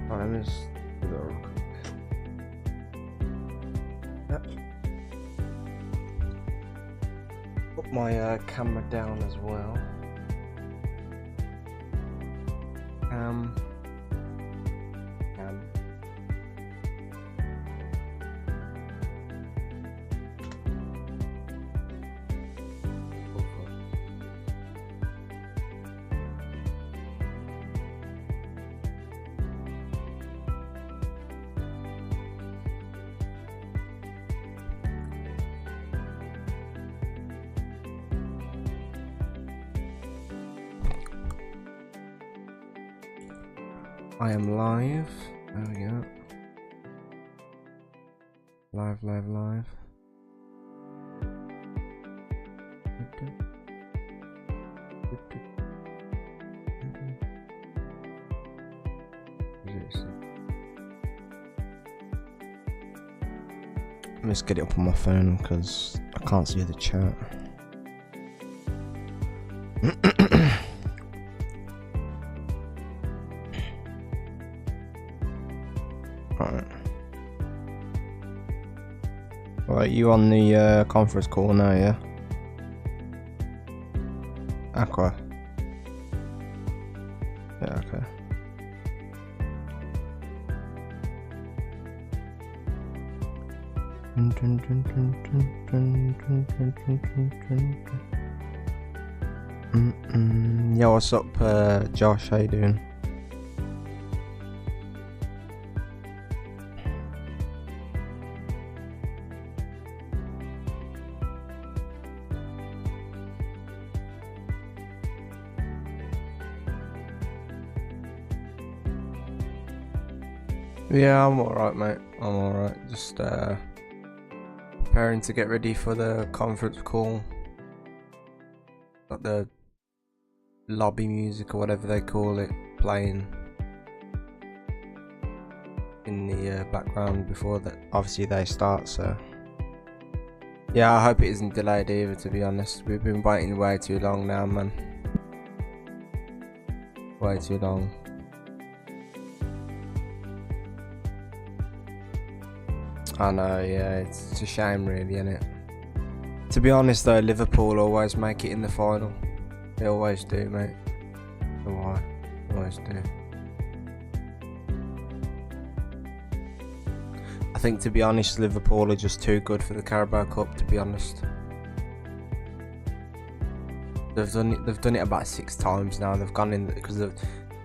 Right, let me just do that real quick. Yep. Put my camera down as well. Cam. I am live. There we go. Live. Let me just get it up on my phone because I can't see the chat. Right, you on the conference call now, yeah? Aqua. Yeah, okay. Yo, what's up, Josh? How you doing? Yeah, I'm alright, mate. I'm alright. Just preparing to get ready for the conference call. Got the lobby music or whatever they call it playing in the background before that. Obviously they start, so yeah, I hope it isn't delayed either, to be honest. We've been waiting way too long now, man. Way too long. I know, yeah, it's a shame really, isn't it? To be honest though, Liverpool always make it in the final. They always do, mate. I don't know why. Always do. I think, to be honest, Liverpool are just too good for the Carabao Cup, to be honest. They've done it about 6 times now. They've gone in, because I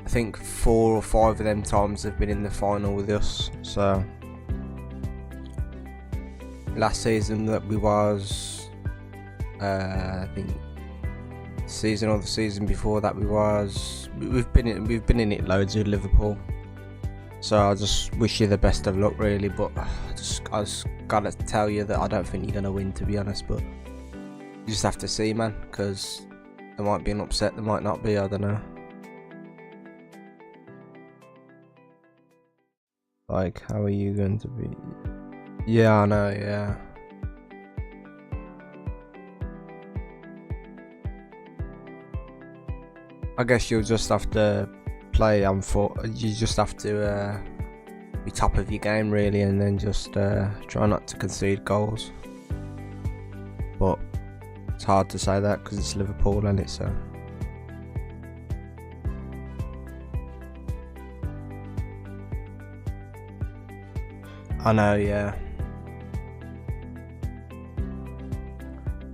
think 4 or 5 of them times they've been in the final with us, so last season that we was, I think season or the season before that we've been in it loads with Liverpool. So I just wish you the best of luck, really. But I just gotta tell you that I don't think you're gonna win, to be honest. But you just have to see, man, because there might be an upset, there might not be. I don't know. Like, how are you going to be? Yeah, I know, yeah. I guess you'll just have to play you just have to be top of your game, really, and then just try not to concede goals. But it's hard to say that because it's Liverpool, isn't it? So I know, yeah.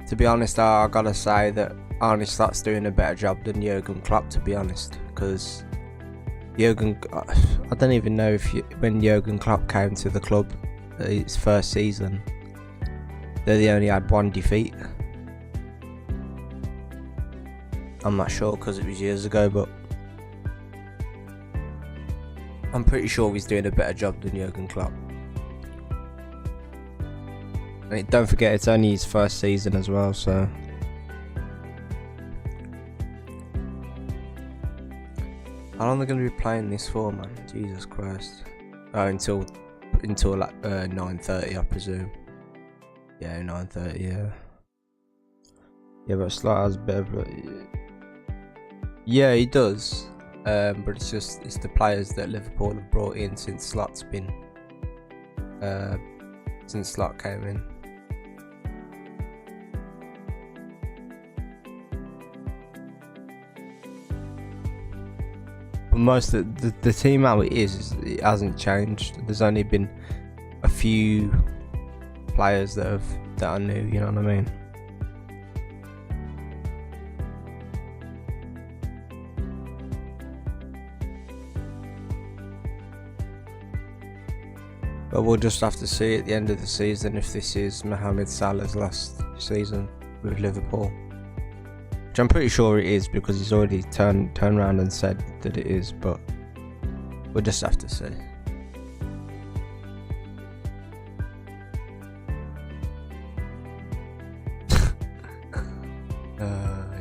To be honest, I gotta say that Arne Slot's doing a better job than Jurgen Klopp, to be honest, because I don't even know if when Jurgen Klopp came to the club, his first season, they only had 1 defeat. I'm not sure because it was years ago, but I'm pretty sure he's doing a better job than Jurgen Klopp. Don't forget, it's only his first season as well, so how long are they going to be playing this for, man? Jesus Christ. Oh, until like 9:30, I presume. Yeah, 9:30. Yeah, but Slot has a bit of. Yeah, he does. but it's the players that Liverpool have brought in since Slot came in. But most of the team how it is, it hasn't changed. There's only been a few players that are new, you know what I mean? But we'll just have to see at the end of the season if this is Mohamed Salah's last season with Liverpool. Which I'm pretty sure it is, because he's already turned around and said that it is, but we'll just have to see.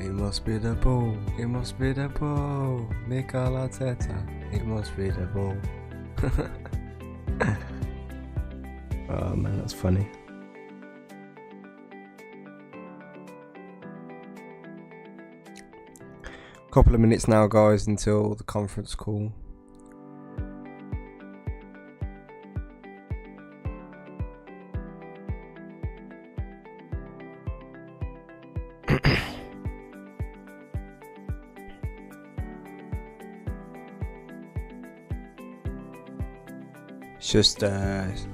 It must be the ball. It must be the ball. Mikel Arteta. It must be the ball. Oh man, that's funny. Couple of minutes now, guys, until the conference call. It's just as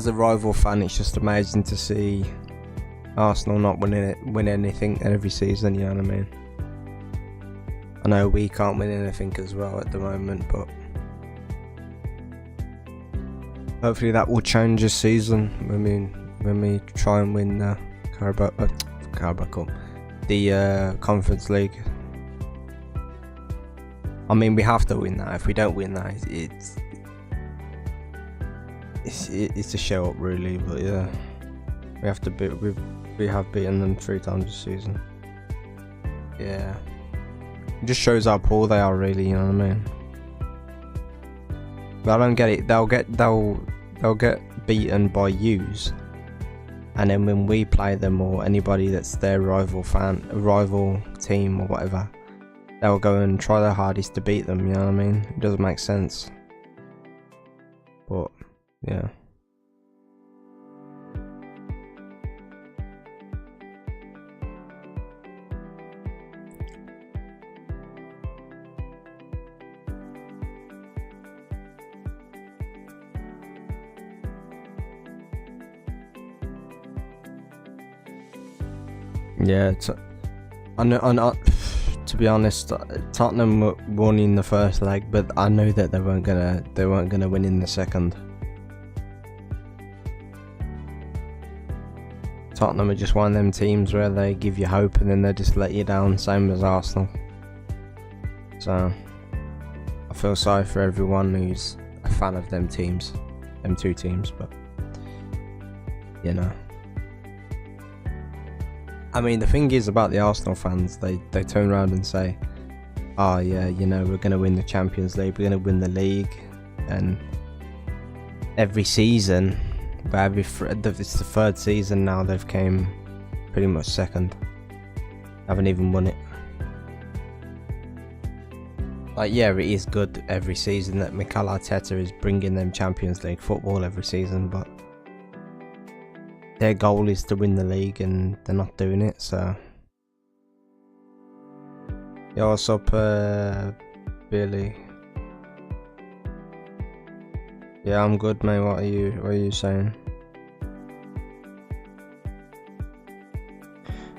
a rival fan, it's just amazing to see Arsenal not win anything every season, you know what I mean? I know we can't win anything as well at the moment, but hopefully that will change this season when we try and win the Carabao Cup, the Conference League. I mean, we have to win that. If we don't win that, it's a show up really, but yeah, we have to beat. We have beaten them 3 times this season. Yeah, it just shows how poor they are, really. You know what I mean? But I don't get it. They'll get beaten by yous, and then when we play them or anybody that's their rival team or whatever, they'll go and try their hardest to beat them. You know what I mean? It doesn't make sense. But yeah. Yeah, I know. To be honest, Tottenham won in the first leg, but I knew that they weren't gonna win in the second. Tottenham are just one of them teams where they give you hope and then they just let you down, same as Arsenal. So I feel sorry for everyone who's a fan of them two teams, but you know. I mean, the thing is about the Arsenal fans, they turn around and say, oh yeah, you know, we're going to win the Champions League, we're going to win the league, and every season, but it's the 3rd season now, they've came pretty much second, haven't even won it. Like, yeah, it is good every season that Mikel Arteta is bringing them Champions League football every season, but their goal is to win the league and they're not doing it, so. Yo, what's up, Billy? Yeah, I'm good, mate. What are you saying?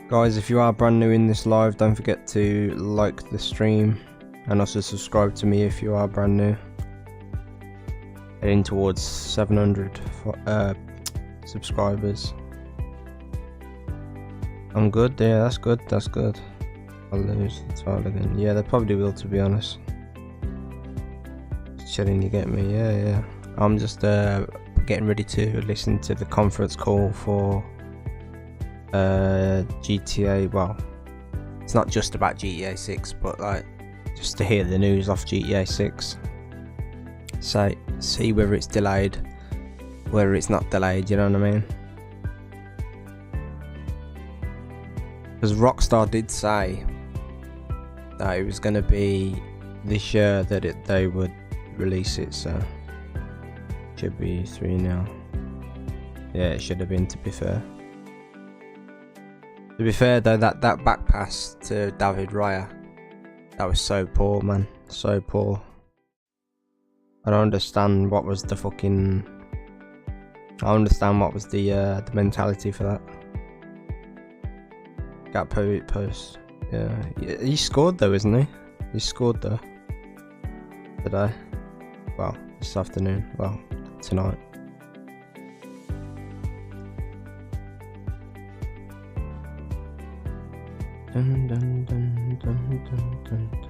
Guys, if you are brand new in this live, don't forget to like the stream and also subscribe to me if you are brand new. Heading towards 700 subscribers. I'm good. Yeah, that's good. I'll lose the title again. Yeah, they probably will, to be honest. Chilling, you get me? Yeah. I'm just getting ready to listen to the conference call for GTA. Well, it's not just about GTA 6, but like just to hear the news off GTA 6. See whether it's delayed, whether it's not delayed. You know what I mean? Because Rockstar did say that it was going to be this year that they would release it, so should be 3 now. Yeah, it should have been, to be fair. To be fair though, that back pass to David Raya, that was so poor, man. So poor. I don't understand what was the fucking... I don't understand what was the mentality for that. Gap post. Yeah. He scored though, isn't he? He scored though. Today. Well, this afternoon. Well, tonight. Dun, dun, dun, dun, dun, dun, dun.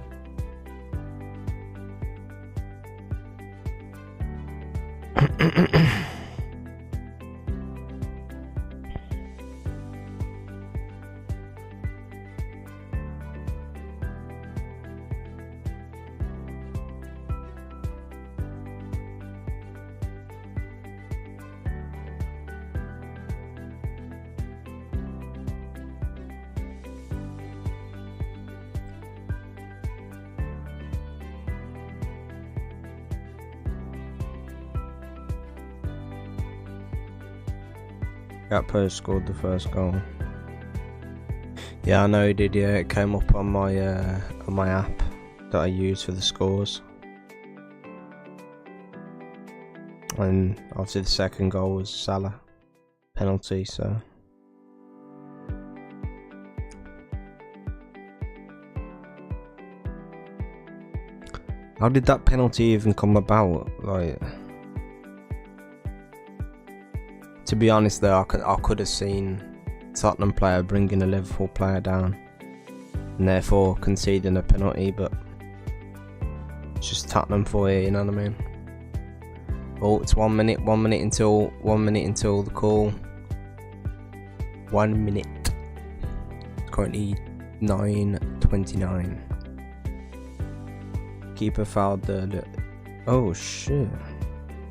Gakpo scored the first goal. Yeah, I know he did. Yeah, it came up on my app that I use for the scores. And obviously the second goal was Salah penalty. So how did that penalty even come about? Like, to be honest though, I could have seen Tottenham player bringing a Liverpool player down and therefore conceding a penalty, but it's just Tottenham for you, you know what I mean? Oh, it's 1 minute until the call. 1 minute. It's currently 9:29. Keeper fouled the... Oh shit.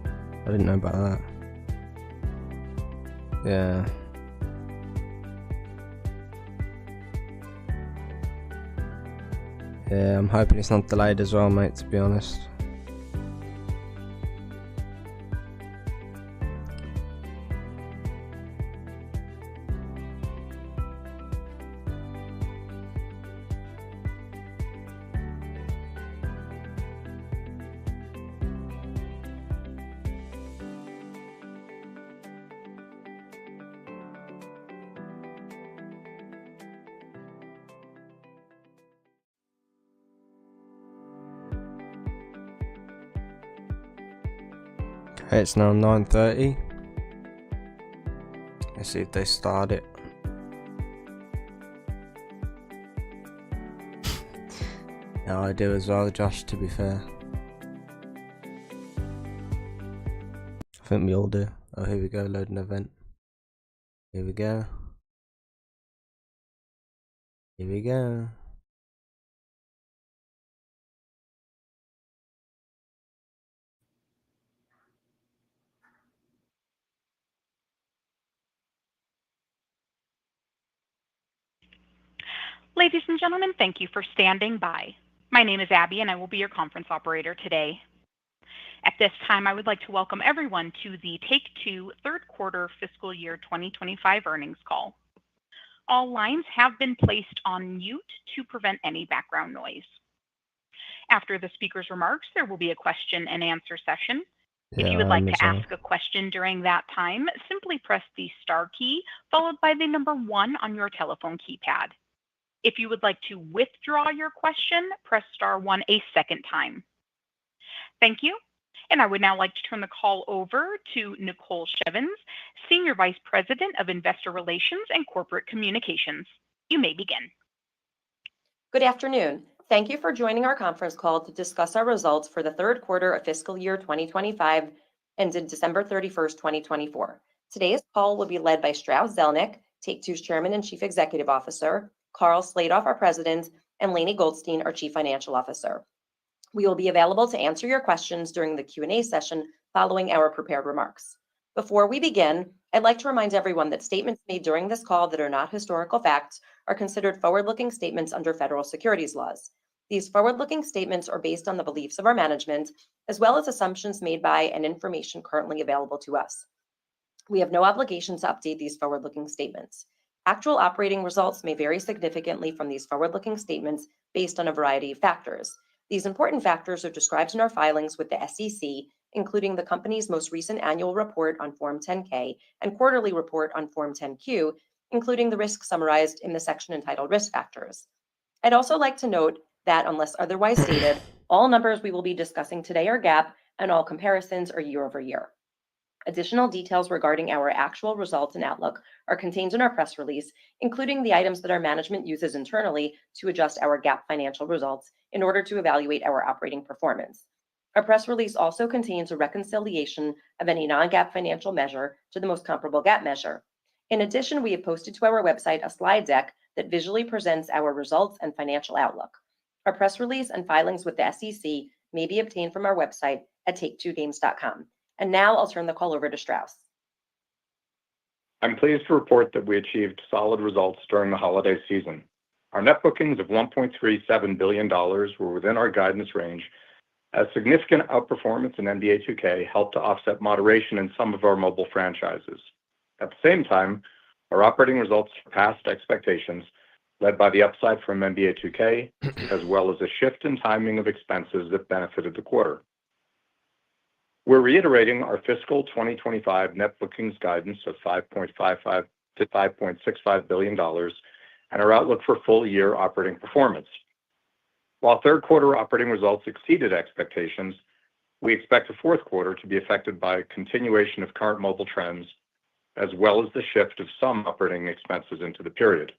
I didn't know about that. Yeah. Yeah, I'm hoping it's not delayed as well, mate, to be honest. Okay, it's now 9:30. Let's see if they start it. Yeah, I do as well, Josh, to be fair. I think we all do. Oh, here we go, load an event. Here we go. Here we go. Ladies and gentlemen, thank you for standing by. My name is Abby and I will be your conference operator today. At this time, I would like to welcome everyone to the Take-Two third quarter fiscal year 2025 earnings call. All lines have been placed on mute to prevent any background noise. After the speaker's remarks, there will be a question and answer session. If you would like to ask a question during that time, simply press the star key followed by the number 1 on your telephone keypad. If you would like to withdraw your question, press star 1 a second time. Thank you. And I would now like to turn the call over to Nicole Shevins, Senior Vice President of Investor Relations and Corporate Communications. You may begin. Good afternoon. Thank you for joining our conference call to discuss our results for the third quarter of fiscal year 2025 ended December 31st, 2024. Today's call will be led by Strauss Zelnick, Take-Two's Chairman and Chief Executive Officer, Carl Sladoff, our President, and Lainey Goldstein, our Chief Financial Officer. We will be available to answer your questions during the Q&A session following our prepared remarks. Before we begin, I'd like to remind everyone that statements made during this call that are not historical facts are considered forward-looking statements under federal securities laws. These forward-looking statements are based on the beliefs of our management, as well as assumptions made by and information currently available to us. We have no obligation to update these forward-looking statements. Actual operating results may vary significantly from these forward-looking statements based on a variety of factors. These important factors are described in our filings with the SEC, including the company's most recent annual report on Form 10-K and quarterly report on Form 10-Q, including the risks summarized in the section entitled Risk Factors. I'd also like to note that, unless otherwise stated, all numbers we will be discussing today are GAAP and all comparisons are year over year. Additional details regarding our actual results and outlook are contained in our press release, including the items that our management uses internally to adjust our GAAP financial results in order to evaluate our operating performance. Our press release also contains a reconciliation of any non-GAAP financial measure to the most comparable GAAP measure. In addition, we have posted to our website a slide deck that visually presents our results and financial outlook. Our press release and filings with the SEC may be obtained from our website at take2games.com. And now I'll turn the call over to Strauss. I'm pleased to report that we achieved solid results during the holiday season. Our net bookings of $1.37 billion were within our guidance range, as significant outperformance in NBA 2K helped to offset moderation in some of our mobile franchises. At the same time, our operating results surpassed expectations, led by the upside from NBA 2K, as well as a shift in timing of expenses that benefited the quarter. We're reiterating our fiscal 2025 net bookings guidance of $5.55 to $5.65 billion and our outlook for full-year operating performance. While third-quarter operating results exceeded expectations, we expect the fourth quarter to be affected by a continuation of current mobile trends, as well as the shift of some operating expenses into the period.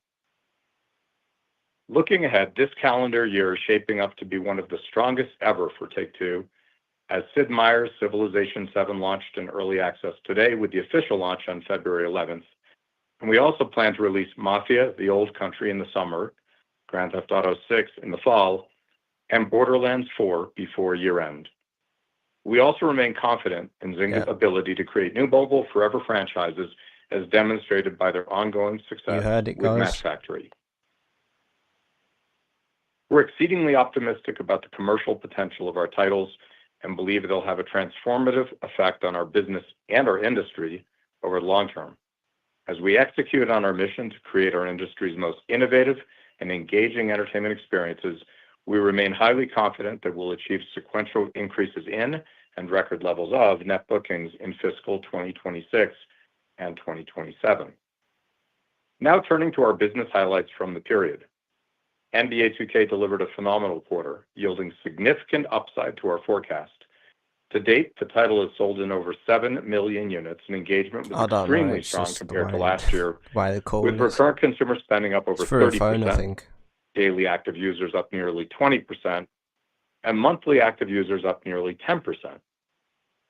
Looking ahead, this calendar year is shaping up to be one of the strongest ever for Take-Two, as Sid Meier's Civilization VII launched in early access today with the official launch on February 11th. And we also plan to release Mafia: The Old Country in the summer, Grand Theft Auto 6 in the fall, and Borderlands 4 before year-end. We also remain confident in Zynga's ability to create new mobile forever franchises, as demonstrated by their ongoing success with Match Factory. We're exceedingly optimistic about the commercial potential of our titles and believe they'll have a transformative effect on our business and our industry over the long term. As we execute on our mission to create our industry's most innovative and engaging entertainment experiences, we remain highly confident that we'll achieve sequential increases in and record levels of net bookings in fiscal 2026 and 2027. Now turning to our business highlights from the period. NBA 2K delivered a phenomenal quarter, yielding significant upside to our forecast. To date, the title has sold in over 7 million units, and engagement was extremely strong compared to last year, with recurrent consumer spending up over 30%, daily active users up nearly 20%, and monthly active users up nearly 10%.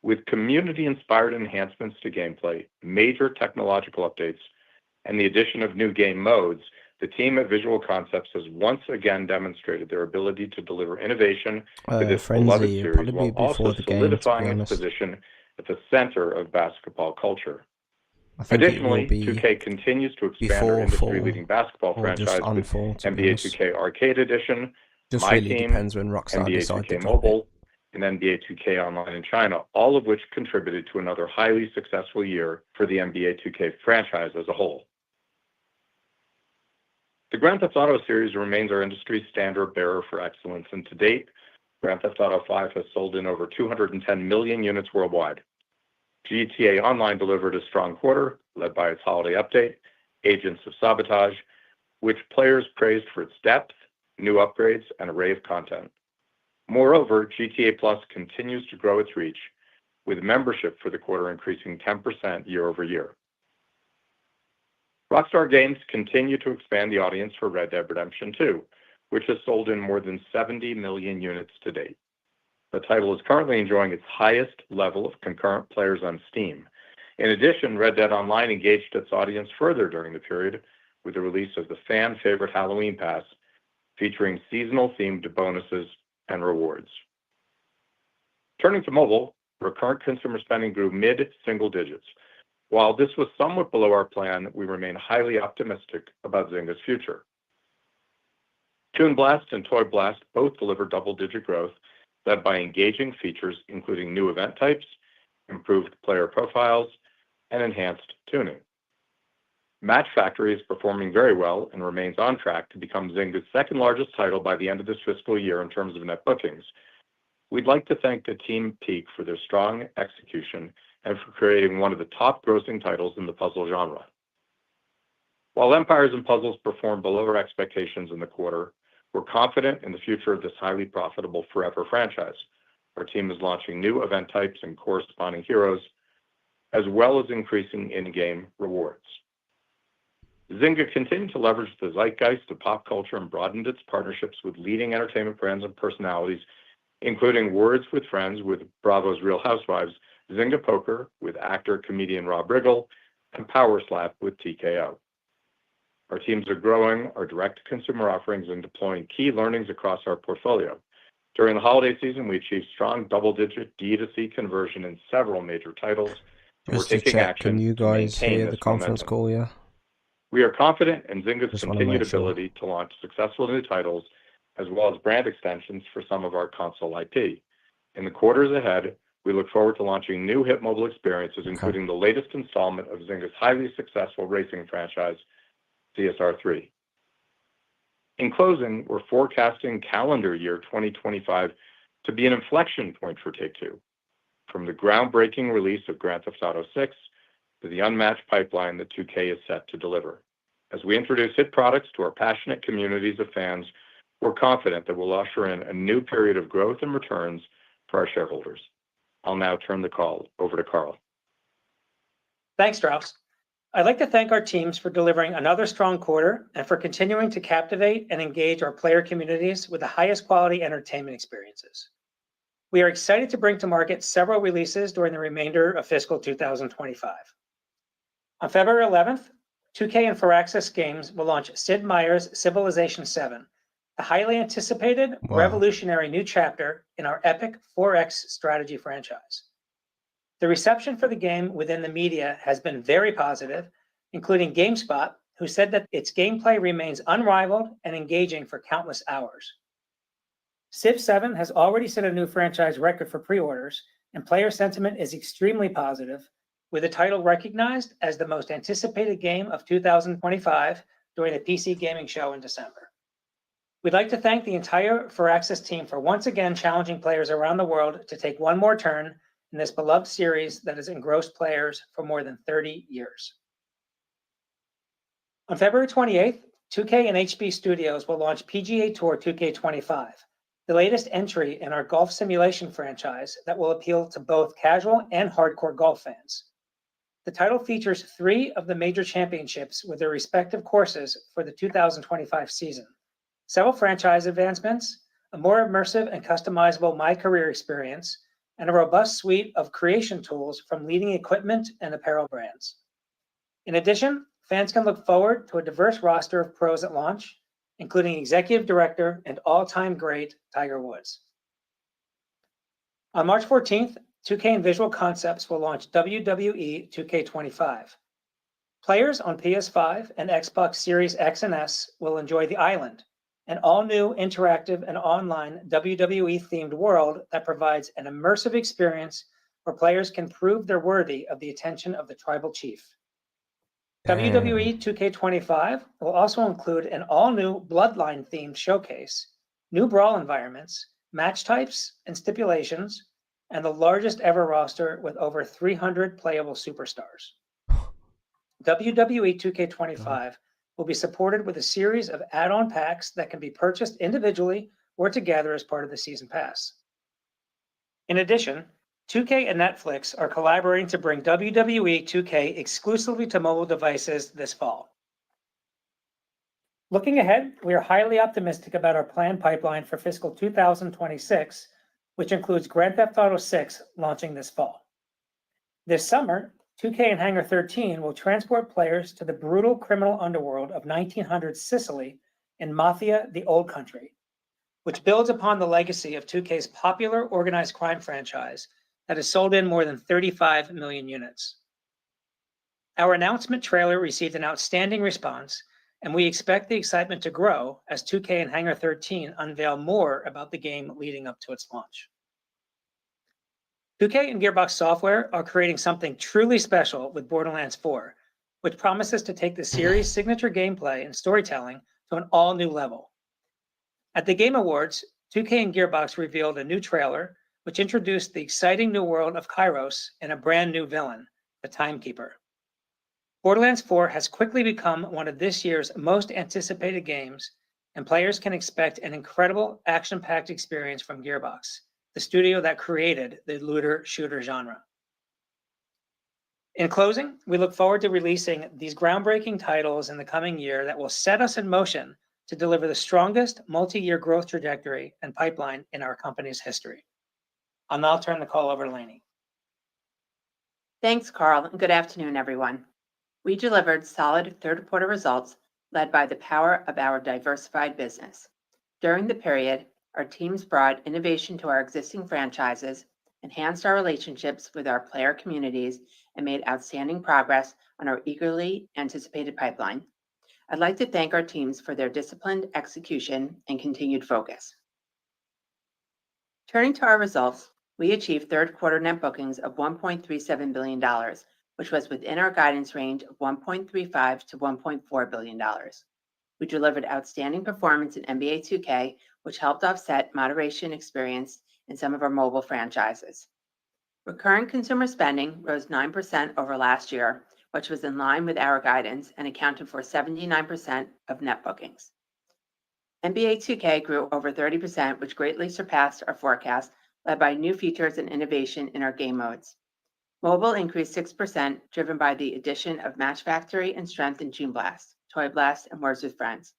With community-inspired enhancements to gameplay, major technological updates, and the addition of new game modes, the team at Visual Concepts has once again demonstrated their ability to deliver innovation to this beloved series while also solidifying its position at the center of basketball culture. Additionally, 2K continues to expand our industry-leading basketball franchise with NBA 2K Arcade Edition, My Team, NBA 2K Mobile, and NBA 2K Online in China, all of which contributed to another highly successful year for the NBA 2K franchise as a whole. The Grand Theft Auto series remains our industry's standard bearer for excellence, and to date, Grand Theft Auto 5 has sold in over 210 million units worldwide. GTA Online delivered a strong quarter, led by its holiday update, Agents of Sabotage, which players praised for its depth, new upgrades, and array of content. Moreover, GTA Plus continues to grow its reach, with membership for the quarter increasing 10% year over year. Rockstar Games continue to expand the audience for Red Dead Redemption 2, which has sold in more than 70 million units to date. The title is currently enjoying its highest level of concurrent players on Steam. In addition, Red Dead Online engaged its audience further during the period with the release of the fan-favorite Halloween Pass, featuring seasonal-themed bonuses and rewards. Turning to mobile, recurrent consumer spending grew mid-single digits. While this was somewhat below our plan, we remain highly optimistic about Zynga's future. Toon Blast and Toy Blast both delivered double-digit growth, led by engaging features including new event types, improved player profiles, and enhanced tuning. Match Factory is performing very well and remains on track to become Zynga's second-largest title by the end of this fiscal year in terms of net bookings. We'd like to thank the Team Peak for their strong execution and for creating one of the top-grossing titles in the puzzle genre. While Empires & Puzzles performed below our expectations in the quarter, we're confident in the future of this highly profitable forever franchise. Our team is launching new event types and corresponding heroes, as well as increasing in-game rewards. Zynga continued to leverage the zeitgeist of pop culture and broadened its partnerships with leading entertainment brands and personalities, including Words with Friends with Bravo's Real Housewives, Zynga Poker with actor-comedian Rob Riggle, and Power Slap with TKO. Our teams are growing our direct-to-consumer offerings and deploying key learnings across our portfolio. During the holiday season, we achieved strong double-digit D2C conversion in several major titles. Just to check, can you guys hear the conference call, yeah? We are confident in Zynga's Just wanna continued make sure. ability to launch successful new titles, as well as brand extensions for some of our console IP. In the quarters ahead, we look forward to launching new hit mobile experiences, including the latest installment of Zynga's highly successful racing franchise, CSR3. In closing, we're forecasting calendar year 2025 to be an inflection point for Take-Two. From the groundbreaking release of Grand Theft Auto 6 to the unmatched pipeline that 2K is set to deliver. As we introduce hit products to our passionate communities of fans, we're confident that we'll usher in a new period of growth and returns for our shareholders. I'll now turn the call over to Karl. Thanks, Strauss. I'd like to thank our teams for delivering another strong quarter and for continuing to captivate and engage our player communities with the highest quality entertainment experiences. We are excited to bring to market several releases during the remainder of fiscal 2025. On February 11th, 2K and Firaxis Games will launch Sid Meier's Civilization VII, a highly anticipated, revolutionary new chapter in our epic 4X strategy franchise. The reception for the game within the media has been very positive, including GameSpot, who said that its gameplay remains unrivaled and engaging for countless hours. Civ 7 has already set a new franchise record for pre-orders, and player sentiment is extremely positive, with the title recognized as the most anticipated game of 2025 during the PC Gaming Show in December. We'd like to thank the entire Firaxis team for once again challenging players around the world to take one more turn in this beloved series that has engrossed players for more than 30 years. On February 28th, 2K and HB Studios will launch PGA Tour 2K25, the latest entry in our golf simulation franchise that will appeal to both casual and hardcore golf fans. The title features 3 of the major championships with their respective courses for the 2025 season, several franchise advancements, a more immersive and customizable My Career experience, and a robust suite of creation tools from leading equipment and apparel brands. In addition, fans can look forward to a diverse roster of pros at launch, including executive director and all-time great Tiger Woods. On March 14th, 2K and Visual Concepts will launch WWE 2K25. Players on PS5 and Xbox Series X and S will enjoy The Island, an all-new interactive and online WWE-themed world that provides an immersive experience where players can prove they're worthy of the attention of the tribal chief. WWE 2K25 will also include an all-new Bloodline-themed showcase, new brawl environments, match types and stipulations, and the largest ever roster with over 300 playable superstars. WWE 2K25 will be supported with a series of add-on packs that can be purchased individually or together as part of the season pass. In addition, 2K and Netflix are collaborating to bring WWE 2K exclusively to mobile devices this fall. Looking ahead, we are highly optimistic about our planned pipeline for fiscal 2026, which includes Grand Theft Auto 6 launching this fall. This summer, 2K and Hangar 13 will transport players to the brutal criminal underworld of 1900s Sicily in Mafia: The Old Country, which builds upon the legacy of 2K's popular organized crime franchise that has sold in more than 35 million units. Our announcement trailer received an outstanding response, and we expect the excitement to grow as 2K and Hangar 13 unveil more about the game leading up to its launch. 2K and Gearbox Software are creating something truly special with Borderlands 4, which promises to take the series' signature gameplay and storytelling to an all-new level. At the Game Awards, 2K and Gearbox revealed a new trailer, which introduced the exciting new world of Kairos and a brand new villain, the Timekeeper. Borderlands 4 has quickly become one of this year's most anticipated games, and players can expect an incredible action-packed experience from Gearbox, the studio that created the looter-shooter genre. In closing, we look forward to releasing these groundbreaking titles in the coming year that will set us in motion to deliver the strongest multi-year growth trajectory and pipeline in our company's history. I'll now turn the call over to Lainey. Thanks, Carl, and good afternoon, everyone. We delivered solid third quarter results led by the power of our diversified business. During the period, our teams brought innovation to our existing franchises, enhanced our relationships with our player communities, and made outstanding progress on our eagerly anticipated pipeline. I'd like to thank our teams for their disciplined execution and continued focus. Turning to our results, we achieved third quarter net bookings of $1.37 billion, which was within our guidance range of $1.35 to $1.4 billion. We delivered outstanding performance in NBA 2K, which helped offset moderation experienced in some of our mobile franchises. Recurrent consumer spending rose 9% over last year, which was in line with our guidance and accounted for 79% of net bookings. NBA 2K grew over 30%, which greatly surpassed our forecast, led by new features and innovation in our game modes. Mobile increased 6%, driven by the addition of Match Factory and Strength in Toon Blast, Toy Blast, and Words with Friends.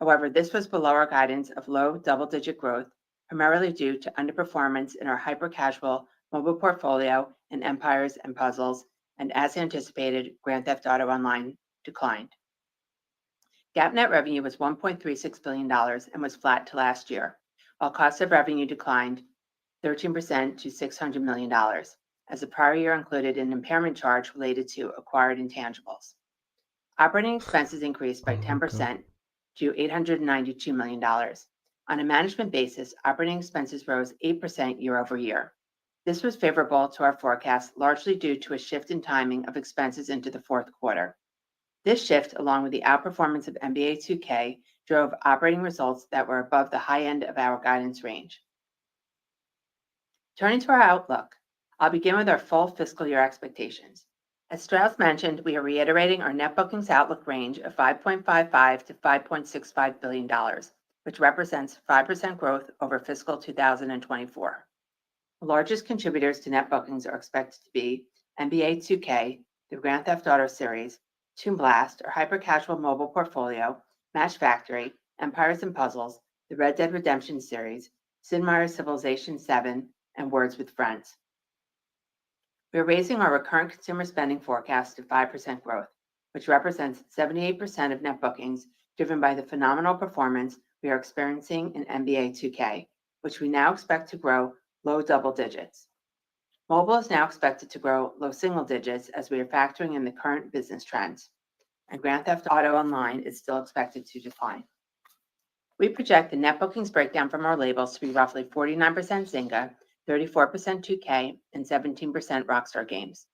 However, this was below our guidance of low double-digit growth, primarily due to underperformance in our hyper-casual mobile portfolio and Empires and Puzzles, and as anticipated, Grand Theft Auto Online declined. GAAP net revenue was $1.36 billion and was flat to last year, while cost of revenue declined 13% to $600 million, as the prior year included an impairment charge related to acquired intangibles. Operating expenses increased by 10% to $892 million. On a management basis, operating expenses rose 8% year over year. This was favorable to our forecast, largely due to a shift in timing of expenses into the fourth quarter. This shift, along with the outperformance of NBA 2K, drove operating results that were above the high end of our guidance range. Turning to our outlook, I'll begin with our full fiscal year expectations. As Strauss mentioned, we are reiterating our net bookings outlook range of $5.55 to $5.65 billion, which represents 5% growth over fiscal 2024. The largest contributors to net bookings are expected to be NBA 2K, the Grand Theft Auto series, Toon Blast, our hyper-casual mobile portfolio, Match Factory, Empires and Puzzles, the Red Dead Redemption series, Sid Meier's Civilization VII, and Words with Friends. We are raising our recurrent consumer spending forecast to 5% growth, which represents 78% of net bookings, driven by the phenomenal performance we are experiencing in NBA 2K, which we now expect to grow low double digits. Mobile is now expected to grow low single digits as we are factoring in the current business trends, and Grand Theft Auto Online is still expected to decline. We project the net bookings breakdown from our labels to be roughly 49% Zynga, 34% 2K, and 17% Rockstar Games.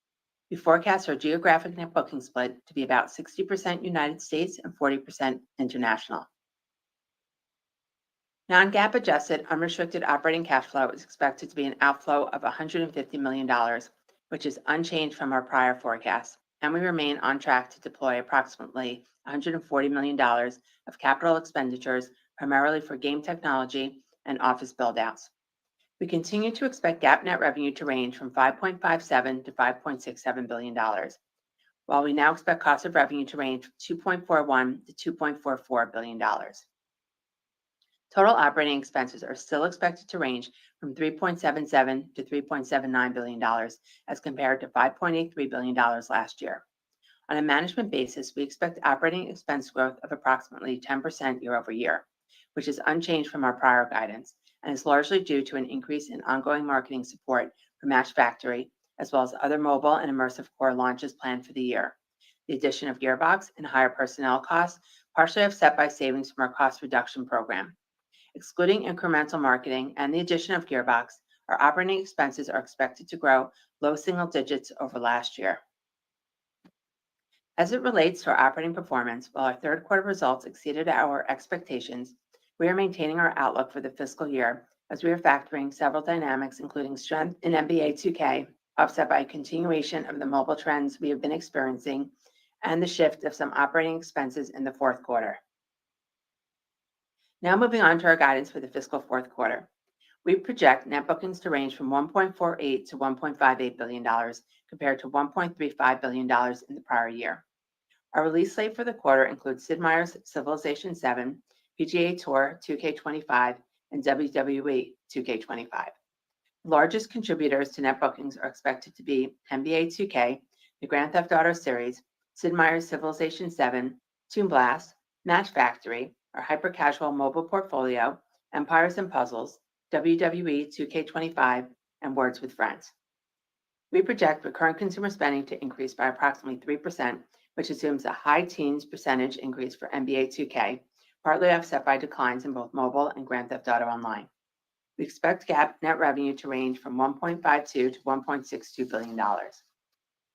We forecast our geographic net booking split to be about 60% United States and 40% international. Non-GAAP adjusted unrestricted operating cash flow is expected to be an outflow of $150 million, which is unchanged from our prior forecast, and we remain on track to deploy approximately $140 million of capital expenditures, primarily for game technology and office build-outs. We continue to expect GAAP net revenue to range from $5.57 to $5.67 billion, while we now expect cost of revenue to range from $2.41 to $2.44 billion. Total operating expenses are still expected to range from $3.77 to $3.79 billion, as compared to $5.83 billion last year. On a management basis, we expect operating expense growth of approximately 10% year over year, which is unchanged from our prior guidance, and is largely due to an increase in ongoing marketing support for Match Factory, as well as other mobile and immersive core launches planned for the year, the addition of Gearbox, and higher personnel costs, partially offset by savings from our cost reduction program. Excluding incremental marketing and the addition of Gearbox, our operating expenses are expected to grow low single digits over last year. As it relates to our operating performance, while our third quarter results exceeded our expectations, we are maintaining our outlook for the fiscal year as we are factoring several dynamics, including strength in NBA 2K, offset by a continuation of the mobile trends we have been experiencing, and the shift of some operating expenses in the fourth quarter. Now moving on to our guidance for the fiscal fourth quarter. We project net bookings to range from $1.48 to $1.58 billion, compared to $1.35 billion in the prior year. Our release slate for the quarter includes Sid Meier's Civilization VII, PGA Tour 2K25, and WWE 2K25. The largest contributors to net bookings are expected to be NBA 2K, the Grand Theft Auto series, Sid Meier's Civilization VII, Toon Blast, Match Factory, our hyper-casual mobile portfolio, Empires & Puzzles, WWE 2K25, and Words with Friends. We project recurrent consumer spending to increase by approximately 3%, which assumes a high teens percentage increase for NBA 2K, partly offset by declines in both mobile and Grand Theft Auto Online. We expect GAAP net revenue to range from $1.52 to $1.62 billion.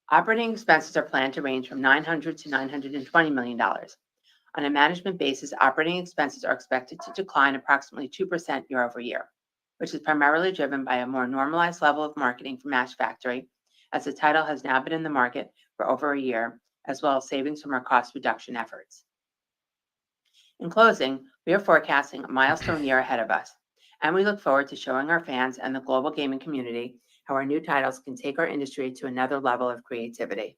Operating expenses are planned to range from $900 to $920 million. On a management basis, operating expenses are expected to decline approximately 2% year over year, which is primarily driven by a more normalized level of marketing for Match Factory, as the title has now been in the market for over a year, as well as savings from our cost reduction efforts. In closing, we are forecasting a milestone year ahead of us, and we look forward to showing our fans and the global gaming community how our new titles can take our industry to another level of creativity.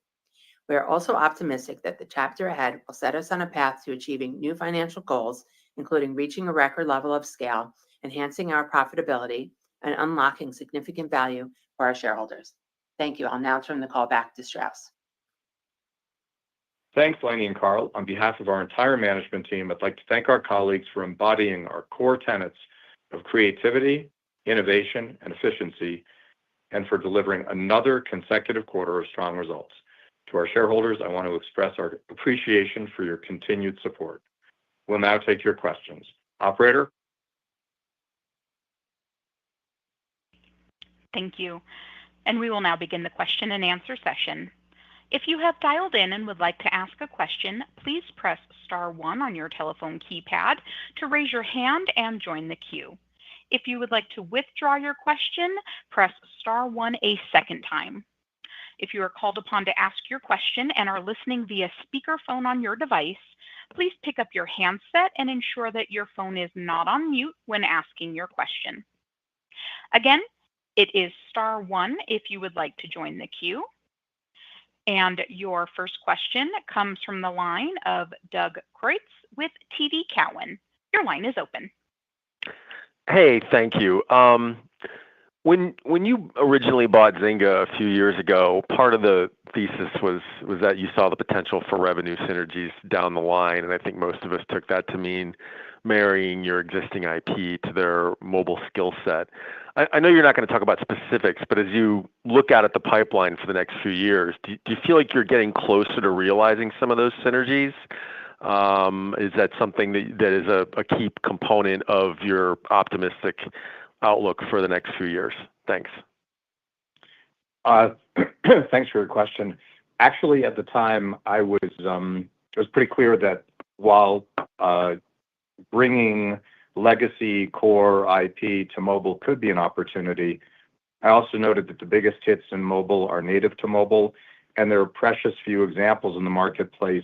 We are also optimistic that the chapter ahead will set us on a path to achieving new financial goals, including reaching a record level of scale, enhancing our profitability, and unlocking significant value for our shareholders. Thank you. I'll now turn the call back to Strauss. Thanks, Lainey and Carl. On behalf of our entire management team, I'd like to thank our colleagues for embodying our core tenets of creativity, innovation, and efficiency, and for delivering another consecutive quarter of strong results. To our shareholders, I want to express our appreciation for your continued support. We'll now take your questions. Operator? Thank you. And we will now begin the question and answer session. If you have dialed in and would like to ask a question, please press star 1 on your telephone keypad to raise your hand and join the queue. If you would like to withdraw your question, press star 1 a second time. If you are called upon to ask your question and are listening via speakerphone on your device, please pick up your handset and ensure that your phone is not on mute when asking your question. Again, it is star 1 if you would like to join the queue. And your first question comes from the line of Doug Creutz with TD Cowen. Your line is open. Hey, thank you. When you originally bought Zynga a few years ago, part of the thesis was that you saw the potential for revenue synergies down the line, and I think most of us took that to mean marrying your existing IP to their mobile skill set. I know you're not going to talk about specifics, but as you look out at the pipeline for the next few years, do you feel like you're getting closer to realizing some of those synergies? Is that something that is a key component of your optimistic outlook for the next few years? Thanks. Thanks for your question. Actually, at the time, it was pretty clear that while bringing legacy core IP to mobile could be an opportunity, I also noted that the biggest hits in mobile are native to mobile, and there are precious few examples in the marketplace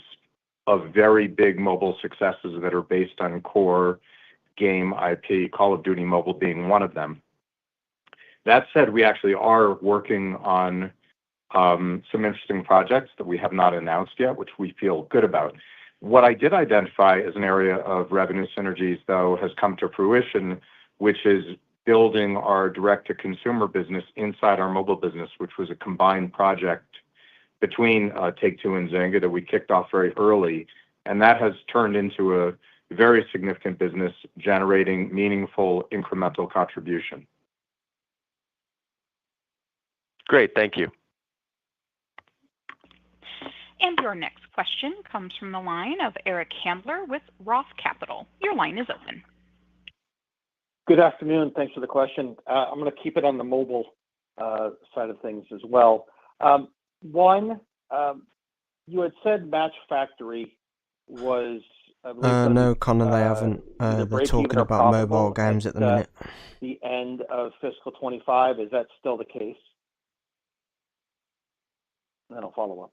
of very big mobile successes that are based on core game IP, Call of Duty Mobile being one of them. That said, we actually are working on some interesting projects that we have not announced yet, which we feel good about. What I did identify as an area of revenue synergies, though, has come to fruition, which is building our direct-to-consumer business inside our mobile business, which was a combined project between Take-Two and Zynga that we kicked off very early, and that has turned into a very significant business generating meaningful incremental contribution. Great, thank you. And your next question comes from the line of Eric Handler with Roth Capital. Your line is open. Good afternoon. Thanks for the question. I'm going to keep it on the mobile side of things as well. One, you had said Match Factory was, I believe, No, Connor, they haven't. either They're break even talking or about mobile profitable games at the minute. the end of fiscal 25. Is that still the case? And then I'll follow up.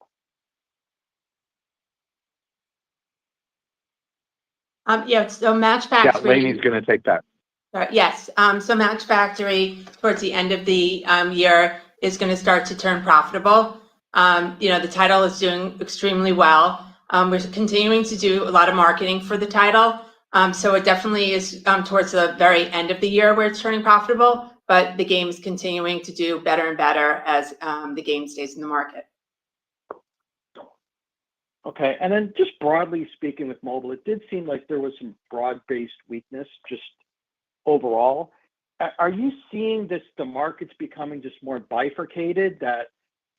Yeah, so Match Yeah, Factory. Lainey's going to take that. Yes, so Match Factory towards the end of the year is going to start to turn profitable. The title is doing extremely well. We're continuing to do a lot of marketing for the title. So it definitely is towards the very end of the year where it's turning profitable, but the game is continuing to do better and better as the game stays in the market. Okay, and then just broadly speaking with mobile, it did seem like there was some broad-based weakness just overall. Are you seeing the market's becoming just more bifurcated, that,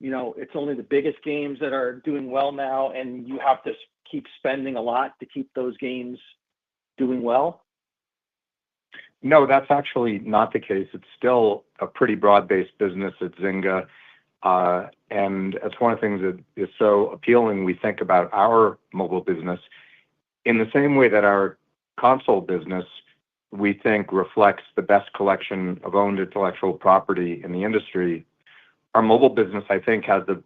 it's only the biggest games that are doing well now and you have to keep spending a lot to keep those games doing well? No, that's actually not the case. It's still a pretty broad-based business at Zynga. And it's one of the things that is so appealing, we think, about our mobile business. In the same way that our console business, we think, reflects the best collection of owned intellectual property in the industry, our mobile business, I think, has the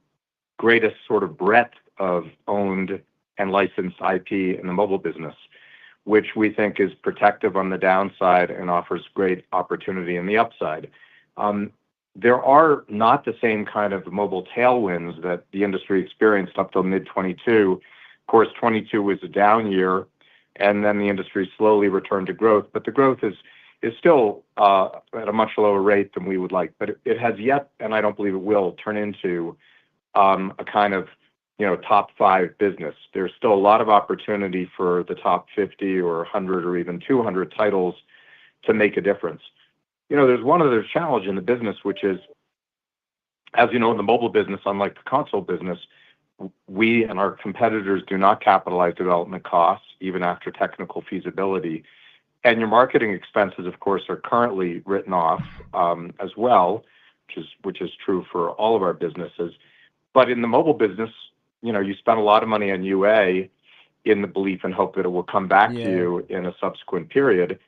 greatest sort of breadth of owned and licensed IP in the mobile business, which we think is protective on the downside and offers great opportunity in the upside. There are not the same kind of mobile tailwinds that the industry experienced up till mid-22. Of course, 22 was a down year, and then the industry slowly returned to growth. But the growth is still at a much lower rate than we would like. But it has yet, and I don't believe it will, turn into a kind of top 5 business. There's still a lot of opportunity for the top 50 or 100 or even 200 titles to make a difference. There's one other challenge in the business, which is, as you know, in the mobile business, unlike the console business, we and our competitors do not capitalize development costs, even after technical feasibility. And your marketing expenses, of course, are currently written off as well, which is true for all of our businesses. But in the mobile business, you spend a lot of money on UA in the belief and hope that it will come back to you in a subsequent period.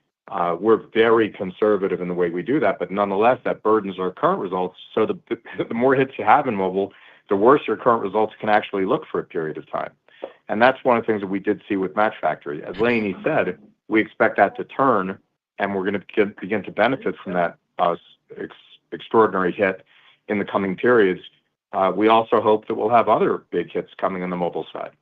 We're very conservative in the way we do that, but nonetheless, that burdens our current results. So the more hits you have in mobile, the worse your current results can actually look for a period of time. And that's one of the things that we did see with Match Factory. As Lainey said, we expect that to turn, and we're going to begin to benefit from that extraordinary hit in the coming periods. We also hope that we'll have other big hits coming on the mobile side.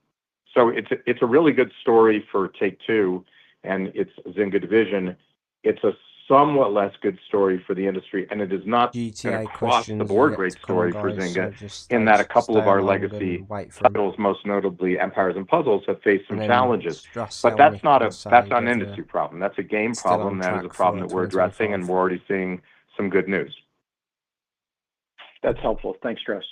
So it's a really good story for Take-Two and its Zynga division. It's a somewhat less good story for the industry, and it is not an across-the-board great story for Zynga, in that a couple of our legacy titles, most notably Empires and Puzzles, have faced some challenges. But that's not an industry problem. That's a game problem. That is a problem that we're addressing, and we're already seeing some good news. That's helpful. Thanks, Strauss.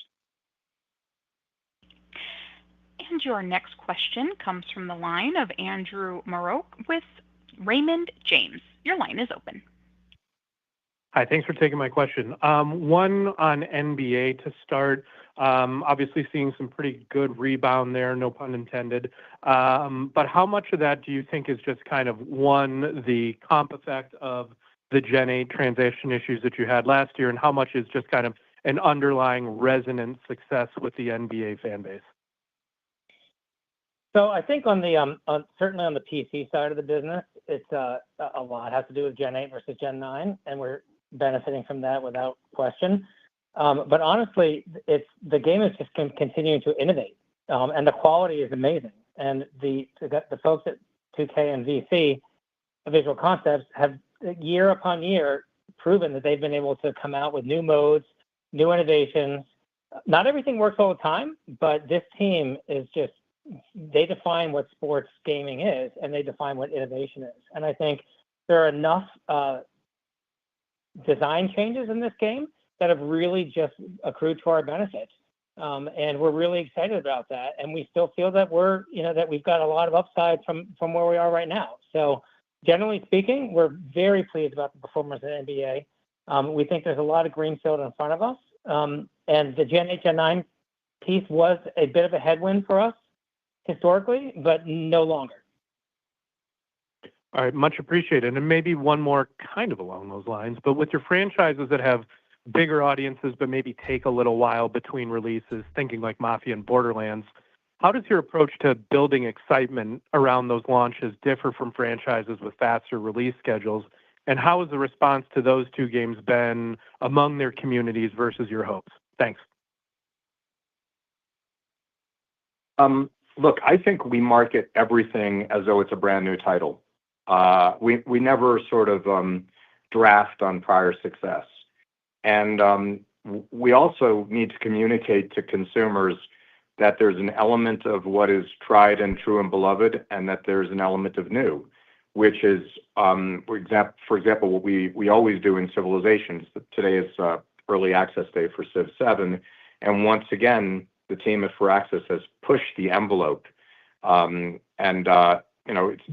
And your next question comes from the line of Andrew Marok with Raymond James. Your line is open. Hi, thanks for taking my question. One on NBA to start. Obviously seeing some pretty good rebound there, no pun intended. But how much of that do you think is just kind of, one, the comp effect of the Gen 8 transition issues that you had last year, and how much is just kind of an underlying resonant success with the NBA fan base? So I think certainly on the PC side of the business, it's a lot has to do with Gen 8 versus Gen 9, and we're benefiting from that without question. But honestly, the game is just continuing to innovate, and the quality is amazing. And the folks at 2K and VC, Visual Concepts, have year upon year proven that they've been able to come out with new modes, new innovations. Not everything works all the time, but this team is just, they define what sports gaming is, and they define what innovation is. And I think there are enough design changes in this game that have really just accrued to our benefit. And we're really excited about that. And we still feel that that we've got a lot of upside from where we are right now. So generally speaking, we're very pleased about the performance of the NBA. We think there's a lot of greenfield in front of us. And the Gen 8, Gen 9 piece was a bit of a headwind for us historically, but no longer. All right, much appreciated. And maybe one more kind of along those lines, but with your franchises that have bigger audiences but maybe take a little while between releases, thinking like Mafia and Borderlands, how does your approach to building excitement around those launches differ from franchises with faster release schedules? And how has the response to those two games been among their communities versus your hopes? Thanks. Look, I think we market everything as though it's a brand new title. We never sort of draft on prior success. And we also need to communicate to consumers that there's an element of what is tried and true and beloved, and that there's an element of new, which is, for example, what we always do in Civilizations. Today is early access day for Civ 7, and once again, the team at Firaxis has pushed the envelope,